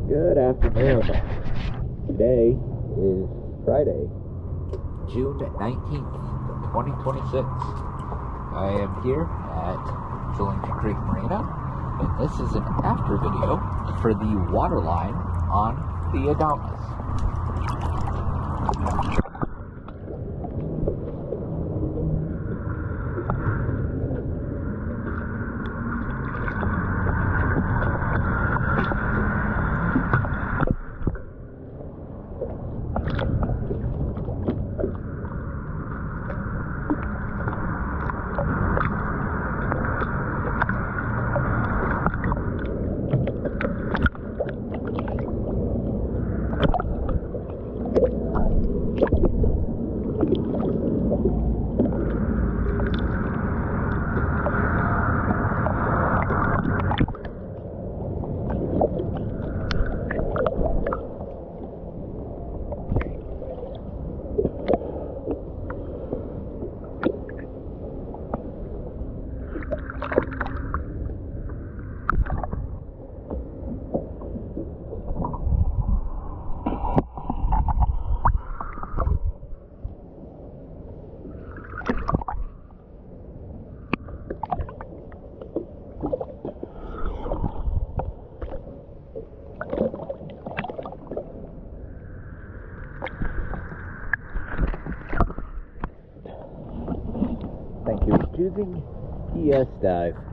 Good afternoon. Today is Friday, June 19th, 2026. I am here at Shillington Creek Marina, and this is an after video for the water line on the ADAMAS. Thank you for choosing PS Dive.